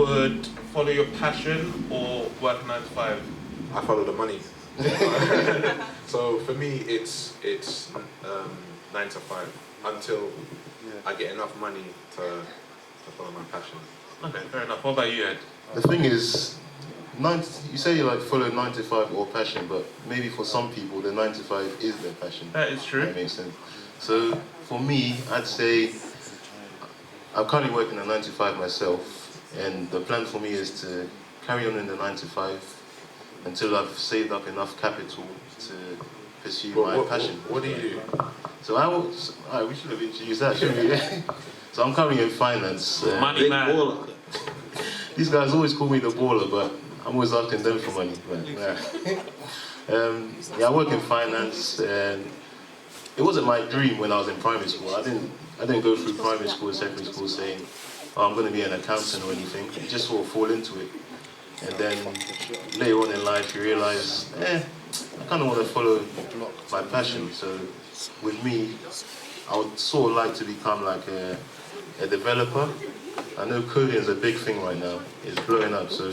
would follow your passion or work 9 to 5? I follow the money. So for me, it's 9 to 5 until I get enough money to follow my passion. Okay, fair enough. What about you, Ed? The thing is, you say you like follow 9 to 5 or passion, but maybe for some people the 9 to 5 is their passion. That is true. That makes sense. So for me, I'd say I'm currently working a 9 to 5 myself, and the plan for me is to carry on in the 9 to 5 until I've saved up enough capital to pursue my passion. What do you do? So we should have introduced that, shouldn't we? So I'm currently in finance. Money man. Baller. These guys always call me the baller, but I'm always asking them for money. But, yeah, I work in finance, and it wasn't my dream when I was in primary school. I didn't go through primary school and secondary school saying, oh, I'm going to be an accountant or anything. You just sort of fall into it. And then later on in life, you realise, I kind of want to follow my passion. So with me, I would sort of like to become like a developer. I know coding is a big thing right now. It's blowing up. So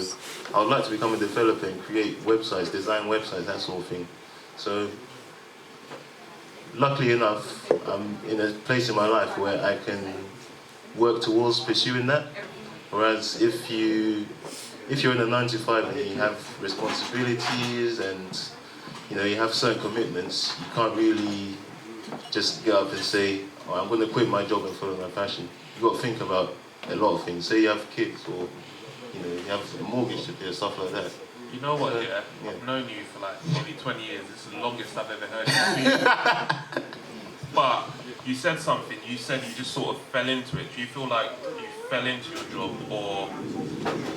I would like to become a developer and create websites, design websites, that sort of thing. So luckily enough, I'm in a place in my life where I can work towards pursuing that. Whereas if you're in a 9 to 5 and you have responsibilities and you have certain commitments, you can't really just get up and say, oh, I'm going to quit my job and follow my passion. You've got to think about a lot of things. Say you have kids or you have a mortgage to pay or stuff like that. You know what, yeah? I've known you for like maybe 20 years. This is the longest I've ever heard you speak. But you said something. You said you just sort of fell into it. Do you feel like you fell into your job or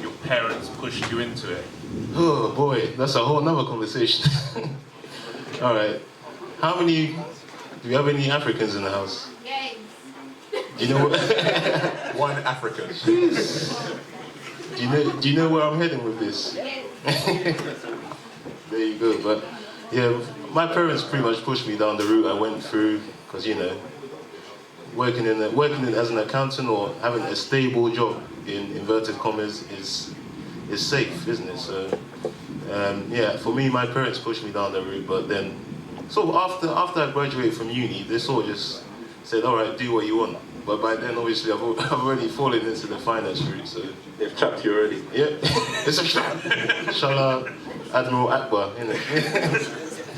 your parents pushed you into it? Oh boy, that's a whole nother conversation. All right. Do we have any Africans in the house? Yes. Do you know what? One African. Do you know where I'm heading with this? Yes. There you go. But yeah, my parents pretty much pushed me down the route I went through because working as an accountant or having a stable job in inverted commas is safe, isn't it? So for me, my parents pushed me down the route, but then after I graduated from uni, they sort of just said, all right, do what you want. But by then, obviously, I've already fallen into the finance route, so... They've trapped you already. Yeah, it's a trap. Inshallah, Admiral Akbar, innit?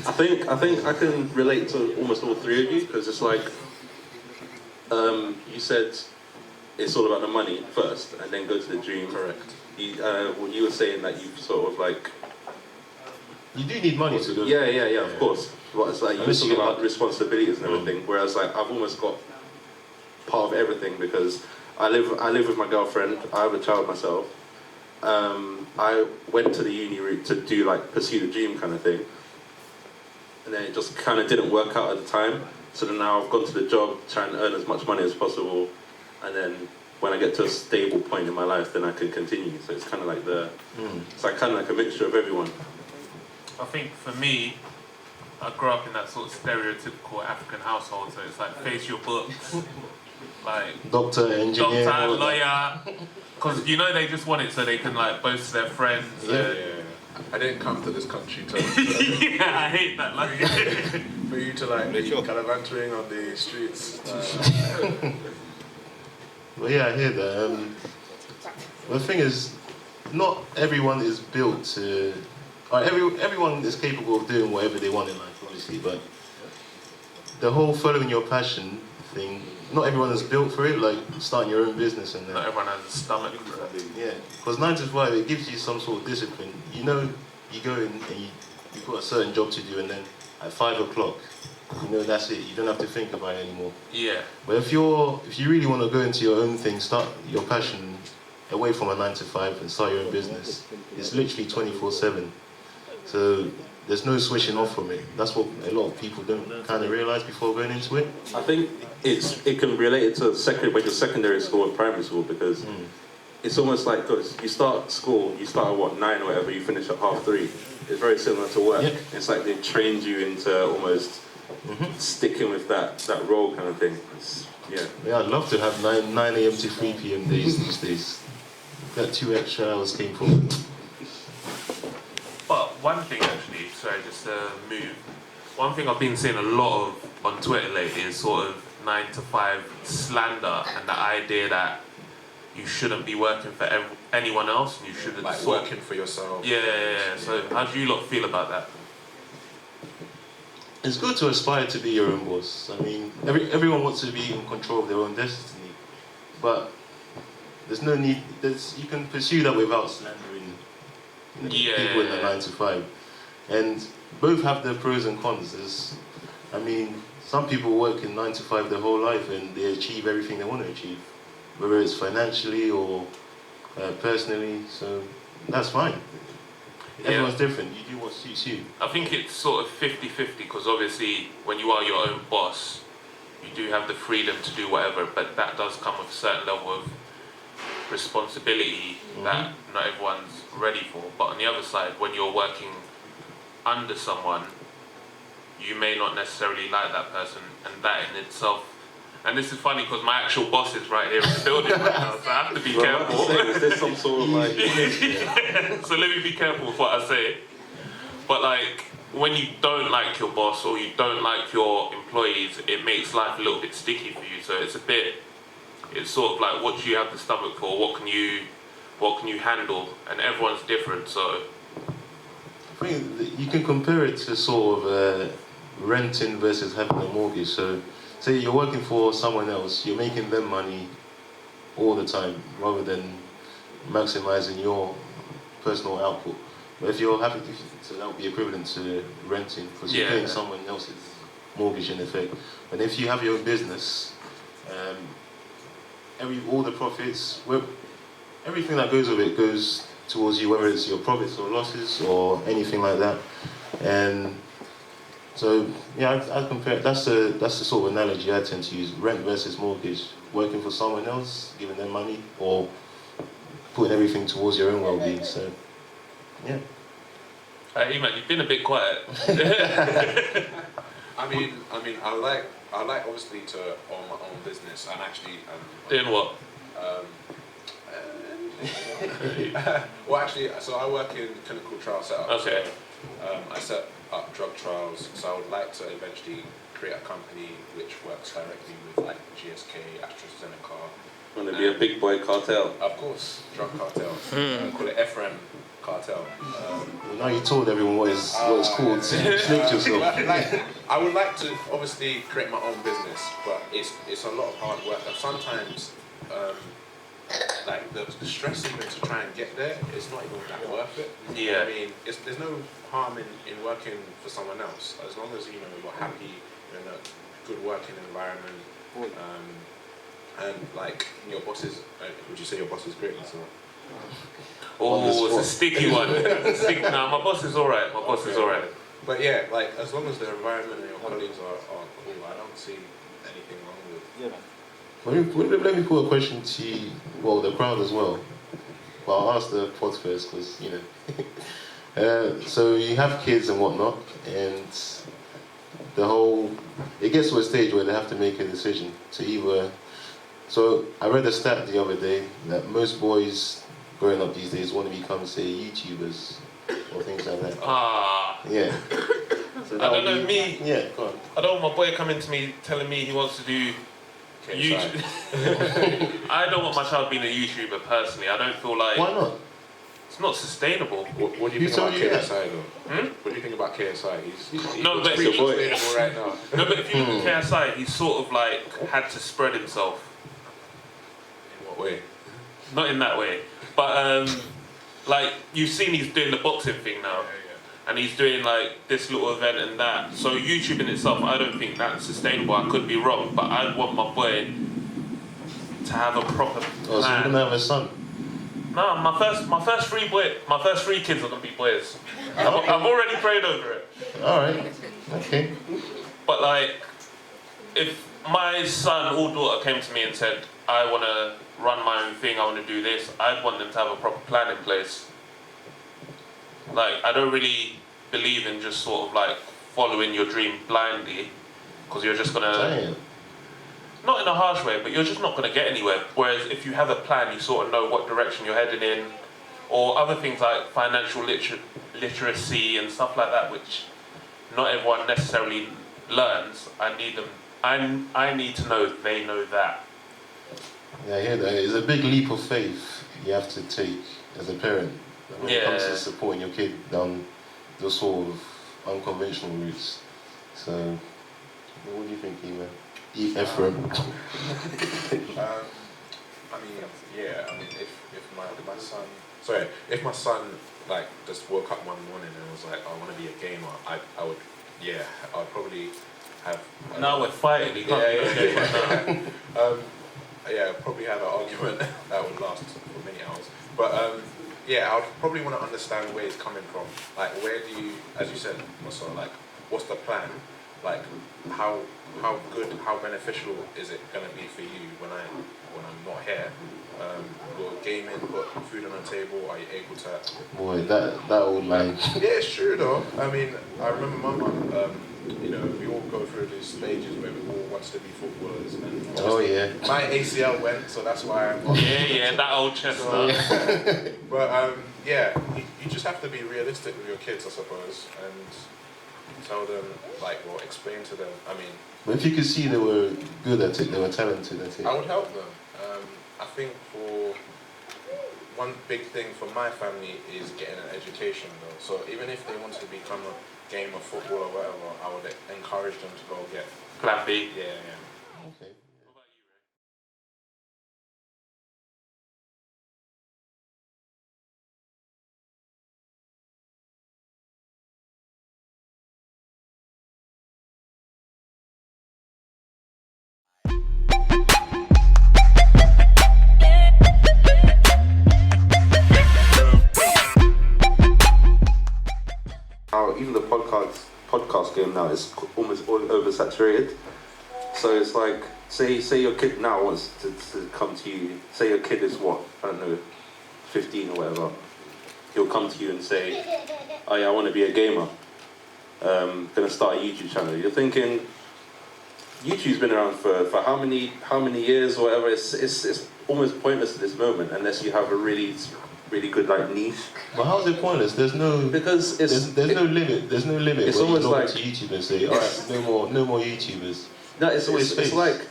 I think I can relate to almost all three of you, because it's like, you said it's all about the money first, and then go to the dream. Correct. You were saying that you sort of like... You do need money to go. Yeah, of course. But it's like, you were talking about responsibilities and everything, whereas like, I've almost got part of everything because I live with my girlfriend, I have a child myself. I went to the uni route to do pursue the dream kind of thing. And then it just kind of didn't work out at the time. So then now I've gone to the job trying to earn as much money as possible. And then when I get to a stable point in my life, then I can continue. So it's kind of like it's like kind of like a mixture of everyone. I think for me, I grew up in that sort of stereotypical African household, so it's like face your books, like Doctor, engineer, lawyer, because they just want it so they can boast to their friends. Yeah. I didn't come to this country to yeah, I hate that. for you to be gallivanting on the streets. Well, yeah, I hear that. Well, the thing is, not everyone is built to... everyone is capable of doing whatever they want in life, obviously, but the whole following your passion thing, not everyone is built for it, like starting your own business and that. Not everyone has a stomach for it. Yeah, because 9 to 5, it gives you some sort of discipline. You go in and you've got a certain job to do, and then at 5 o'clock, that's it. You don't have to think about it anymore. Yeah. But if you really want to go into your own thing, start your passion away from a 9 to 5 and start your own business, it's literally 24/7. So there's no switching off from it. That's what a lot of people don't kind of realise before going into it. I think it can relate it to when you're secondary school and primary school, because it's almost like, because you start school, you start at 9 or whatever, you finish at 3:30. It's very similar to work. Yeah. It's like they trained you into almost sticking with that role kind of thing. Yeah, I'd love to have 9 a.m. to 3 p.m. days these days. that 2 extra hours came from. But one thing actually, sorry, just to move. One thing I've been seeing a lot of on Twitter lately is sort of 9 to 5 slander and the idea that you shouldn't be working for anyone else and you shouldn't Like working for yourself. Yeah. So how do you lot feel about that? It's good to aspire to be your own boss. I mean, everyone wants to be in control of their own destiny, but there's no need. You can pursue that without slandering people in the 9 to 5, and both have their pros and cons. I mean, some people work in 9 to 5 their whole life and they achieve everything they want to achieve, whether it's financially or personally. So that's fine. Everyone's different. You do what suits you. I think it's sort of 50-50 because obviously when you are your own boss, you do have the freedom to do whatever, but that does come with a certain level of responsibility that not everyone's ready for. But on the other side, when you're working under someone, you may not necessarily like that person, and that in itself. And this is funny because my actual boss is right here in the building right now, so I have to be careful. Is there some sort of like... So let me be careful with what I say. But like, when you don't like your boss or you don't like your employees, it makes life a little bit sticky for you. So it's sort of like, what do you have the stomach for? What can you handle? And everyone's different, so. I think that you can compare it to sort of renting versus having a mortgage. So, say you're working for someone else, you're making them money all the time rather than maximizing your personal output. But if you're having so that would be equivalent to renting because you're paying someone else's mortgage in effect. But if you have your own business, all the profits, everything that goes with it goes towards you, whether it's your profits or losses or anything like that. And so yeah, I compare. That's the sort of analogy I tend to use: rent versus mortgage. Working for someone else, giving them money, or putting everything towards your own well-being. So yeah. Eman, you've been a bit quiet. I mean, I like obviously to own my own business and actually. Doing what? Well, actually, so I work in clinical trial setup. Okay. So, I set up drug trials. So I would like to eventually create a company which works directly with like GSK, AstraZeneca. Want to be a big boy cartel? Of course, drug cartel. Call it Ephraim cartel. Well, now you told everyone what it's called. Snake yourself. Like, I would like to obviously create my own business, but it's a lot of hard work. And sometimes, like the stress even to try and get there, it's not even that worth it. Yeah. I mean, there's no harm in working for someone else as long as you're happy, you're in a good working environment, and like your boss is. Would you say your boss is great as well? Oh, it's a sticky one. Nah, my boss is alright. My boss is alright. But yeah, like as long as the environment and your colleagues are cool, I don't see anything wrong with. Let me put a question to you, well, the crowd as well. But I'll ask the pod first because so you have kids and whatnot, and it gets to a stage where they have to make a decision to either. So I read a stat the other day that most boys growing up these days want to become, say, YouTubers or things like that. Yeah. So I don't know, me. Yeah, go on. I don't want my boy coming to me telling me he wants to do YouTube. I don't want my child being a YouTuber personally. I don't feel like. Why not? It's not sustainable. What do you think about KSI though? What do you think about KSI? He's No, but pretty if you- sustainable right now. No, but if you look at KSI, he's sort of like had to spread himself. In what way? Not in that way, but like you've seen, he's doing the boxing thing now, and he's doing like this little event and that. So YouTube in itself, I don't think that's sustainable. I could be wrong, but I'd want my boy to have a proper plan. Oh, so you're gonna have a son? No, my first three kids are gonna be boys. I've already prayed over it. All right. Okay. But like, if my son or daughter came to me and said, I want to run my own thing, I want to do this, I'd want them to have a proper plan in place. Like, I don't really believe in just sort of like following your dream blindly, because you're just gonna. Damn. not in a harsh way, but you're just not going to get anywhere. Whereas if you have a plan, you sort of know what direction you're heading in, or other things like financial literacy and stuff like that, which not everyone necessarily learns. I need them. I need to know they know that. Yeah, I hear that. It's a big leap of faith you have to take as a parent when it comes to supporting your kid down those sort of unconventional routes. So, what do you think, Eva? Ephraim? If my son like just woke up one morning and was like, I want to be a gamer, I'd probably have. Now we're fighting. You can't be a gamer now. I'd probably have an argument that would last for many hours. But I'd probably want to understand where it's coming from. Like, where do you, as you said, also, like, what's the plan? Like, how good, how beneficial is it going to be for you when I'm not here? You're gaming, put food on the table. Are you able to? Boy, that old line. Yeah, it's true though. I mean, I remember my mum. We all go through these stages where we all want to be footballers. And my ACL went, so that's why I'm. That old chestnut. But you just have to be realistic with your kids, I suppose, and tell them, explain to them. I mean, but if you could see they were good at it, they were talented at it, I would help them. I think for one big thing for my family is getting an education though. So even if they want to become a gamer, football or whatever, I would encourage them to go get Plan B. Yeah. Okay. Even the podcast game now is almost all oversaturated. So it's like, say your kid now wants to come to you. Say your kid is 15 or whatever. He'll come to you and say, "Oh yeah, I want to be a gamer. Gonna start a YouTube channel." You're thinking, YouTube's been around for how many years or whatever. It's almost pointless at this moment unless you have a really good niche. But how is it pointless? There's no limit. There's no limit. It's almost like to YouTube and say, all right, no more YouTubers. No, it's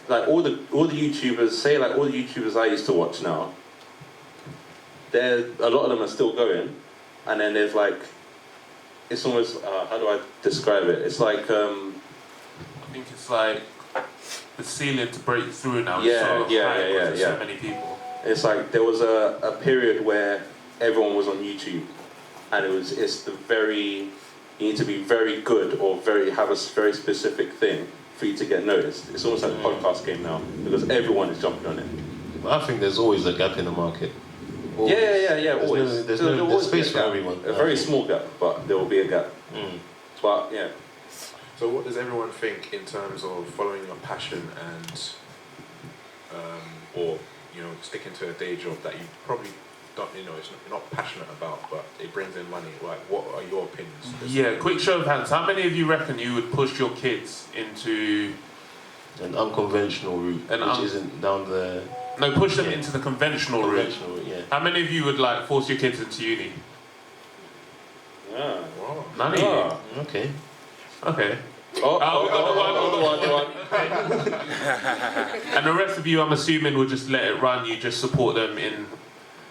like all the YouTubers. Say like all the YouTubers I used to watch now. A lot of them are still going, and then there's like, it's almost how do I describe it? It's like I think it's like the ceiling to break through now. So many people. It's like there was a period where everyone was on YouTube, and you need to be very good or have a very specific thing for you to get noticed. It's almost like a podcast game now because everyone is jumping on it. I think there's always a gap in the market. Always. Yeah. Always. There's space for everyone. A very small gap, but there will be a gap. But yeah. So what does everyone think in terms of following your passion and, or sticking to a day job that you probably don't, you're not passionate about, but it brings in money? Like, what are your opinions? Yeah, quick show of hands. How many of you reckon you would push your kids into an unconventional route, which isn't down the... No, push them into the conventional route. Yeah. How many of you would force your kids into uni? Yeah. Wow. None of you. Okay. Okay. Oh, one. And the rest of you, I'm assuming, will just let it run. You just support them in.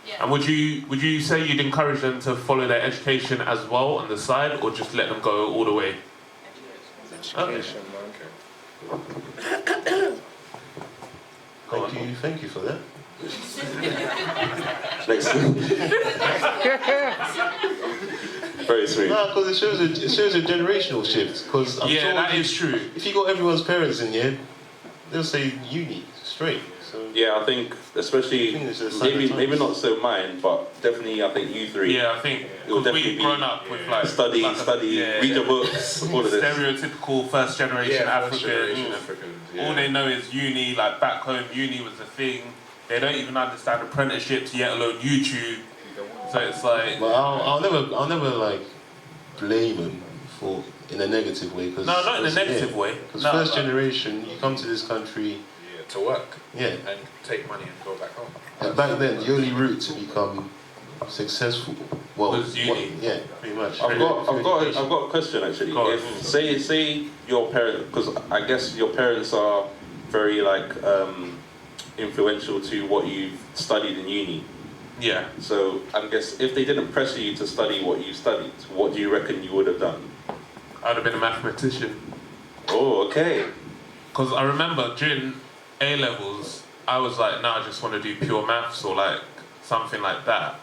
Yeah. And would you say you'd encourage them to follow their education as well on the side, or just let them go all the way? Education. Okay. Thank you for that. Next. Very sweet. No, because it shows a generational shift. Because that is true. If you got everyone's parents in here, they'll say uni straight. So yeah, I think especially maybe not so mine, but definitely I think you three. Yeah, I think because we've grown up with study, read your books, all of this. Stereotypical first generation Africans. Yeah. All they know is uni. Like back home, uni was a thing. They don't even understand apprenticeships, yet alone YouTube. So it's like. But I'll never blame them for in a negative way. Cause, no, not in a negative way. Because first generation, you come to this country, to work Yeah. and take money and go back home. And back then, the only route to become successful, well, Was uni. yeah, pretty much. I've got a question actually. Go on. If say your parents, because I guess your parents are very like influential to what you've studied in uni. Yeah. So I guess if they didn't pressure you to study what you studied, what do you reckon you would have done? I'd have been a mathematician. Oh, okay. Because I remember during A levels, I was like, no, I just want to do pure maths or like something like that.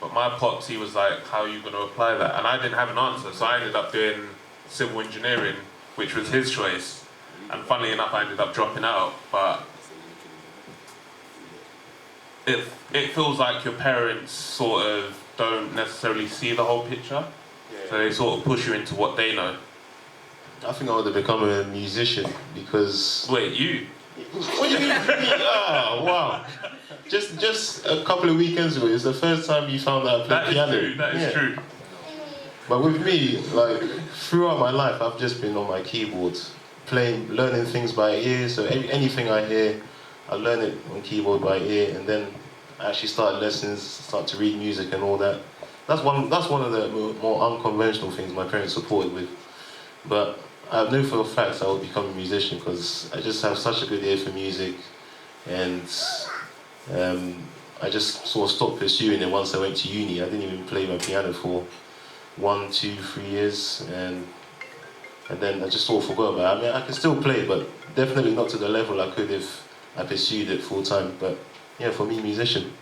But my pops, he was like, how are you going to apply that? And I didn't have an answer, so I ended up doing civil engineering, which was his choice. And funnily enough, I ended up dropping out. But it feels like your parents sort of don't necessarily see the whole picture. So they sort of push you into what they know. I think I would have become a musician because. Wait, you? What do you mean? Oh, wow. Just a couple of weekends ago, it's the first time you found out I played piano. True, that is true. But with me, like, throughout my life, I've just been on my keyboard, learning things by ear. So anything I hear, I learn it on keyboard by ear, and then I actually started lessons, start to read music and all that. That's one of the more unconventional things my parents supported with. But I know for a fact I will become a musician because I just have such a good ear for music, and I just sort of stopped pursuing it once I went to uni. I didn't even play my piano for 1, 2, 3 years, and then I just sort of forgot about it. I mean, I can still play, but definitely not to the level I could if I pursued it full time. But yeah, for me, musician.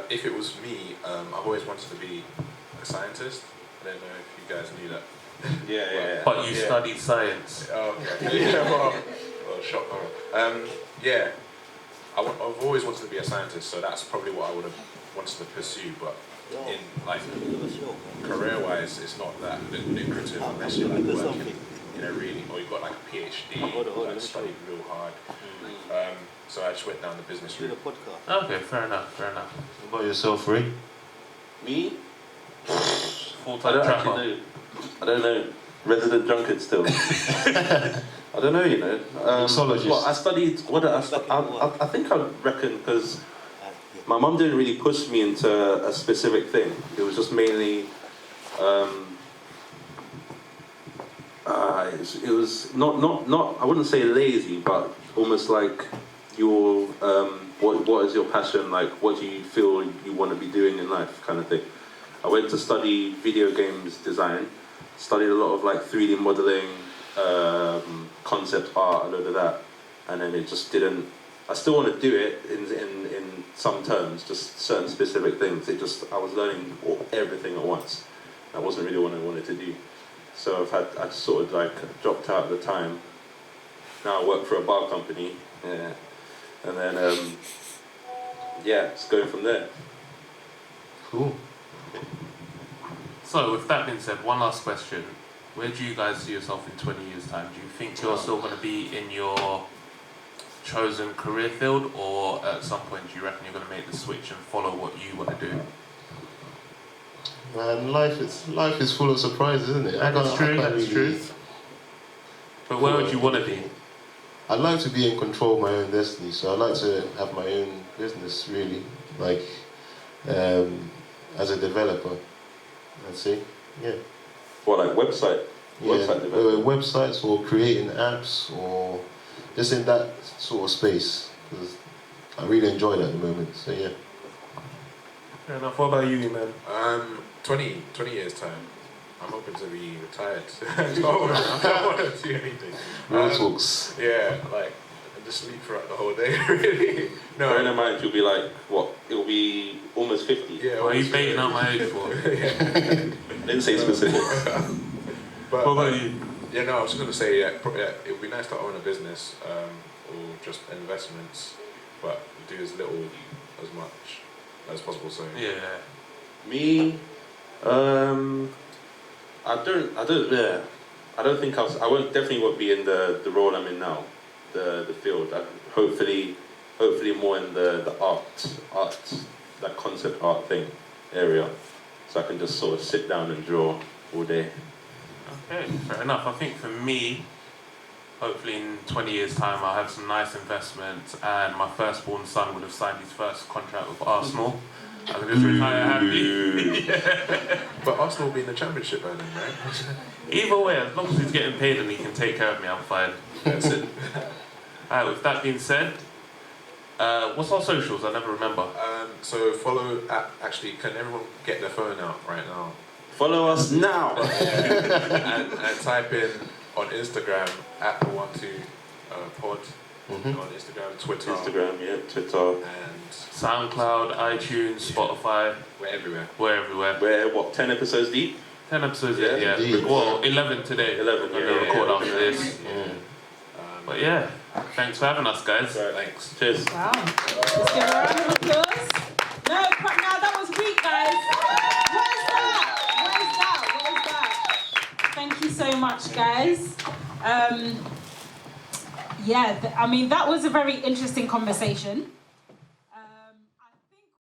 If it was me, I've always wanted to be a scientist. I don't know if you guys knew that. Yeah. But you studied science. Oh, okay. Yeah, well, shock horror. Yeah, I've always wanted to be a scientist, so that's probably what I would have wanted to pursue. But in like career-wise, it's not that lucrative unless you're like working in a really, or you've got like a PhD, like studied real hard. So I just went down the business route. Okay, fair enough. What about yourself, Ray? Me? Full-time I don't trapper. actually know. I don't know. Resident drunkard still. I don't know, you know. Mixologist. Well, I studied. What did I think I reckon because my mum didn't really push me into a specific thing. It was just mainly. It was not. I wouldn't say lazy, but almost like your what is your passion, like what do you feel you want to be doing in life, kind of thing. I went to study video games design, studied a lot of like 3D modeling, concept art, a load of that, and then it just didn't. I still want to do it in some terms, just certain specific things. I was learning everything at once. That wasn't really what I wanted to do. So I sort of like dropped out at the time. Now I work for a bar company, yeah. And then it's going from there. Cool. So, with that being said, one last question. Where do you guys see yourself in 20 years' time? Do you think you're still going to be in your chosen career field, or at some point do you reckon you're going to make the switch and follow what you want to do? Man, life is full of surprises, isn't it? That's true. But where would you want to be? I'd like to be in control of my own destiny, so I'd like to have my own business, really, like as a developer, I'd say, yeah. What, like website? Yeah, Website development? websites or creating apps or just in that sort of space, because I really enjoy that at the moment, so yeah. Fair enough. What about you, man? 20 years time, I'm hoping to be retired. I don't want to do anything. Real talks. Yeah, like just sleep throughout the whole day. Really. No. Bearing in mind, you'll be like what? It'll be almost 50. Yeah. What are you baiting out my age for? Didn't say specifics. But, what about you? Yeah, no, I was just gonna say it would be nice to own a business or just investments, but do as little, as much as possible. So Yeah. Me, I don't think definitely won't be in the role I'm in now, the field. Hopefully more in the art, that concept art thing area, so I can just sort of sit down and draw all day. Okay, fair enough. I think for me, hopefully in 20 years' time I'll have some nice investments and my firstborn son would have signed his first contract with Arsenal. I can just retire happy. But Arsenal will be in the Championship by then, right? Either way, as long as he's getting paid and he can take care of me, I'm fine. That's it. Alright, with that being said, what's our socials? I never remember. So follow, actually, can everyone get their phone out right now? Follow us now. and type in on Instagram at the 12 pod. On Instagram, Twitter. Twitter. And SoundCloud, iTunes, Spotify. we're everywhere. We're everywhere. We're what, 10 episodes deep? 10 episodes, Yeah, yeah. indeed. Well, 11 today. 11, We're yeah, gonna record yeah, after this. But yeah, thanks for having us, guys. Thanks. Cheers. Wow. Let's give a round of applause. No, that was weak, guys. What is that? Thank you so much, guys. I mean, that was a very interesting conversation.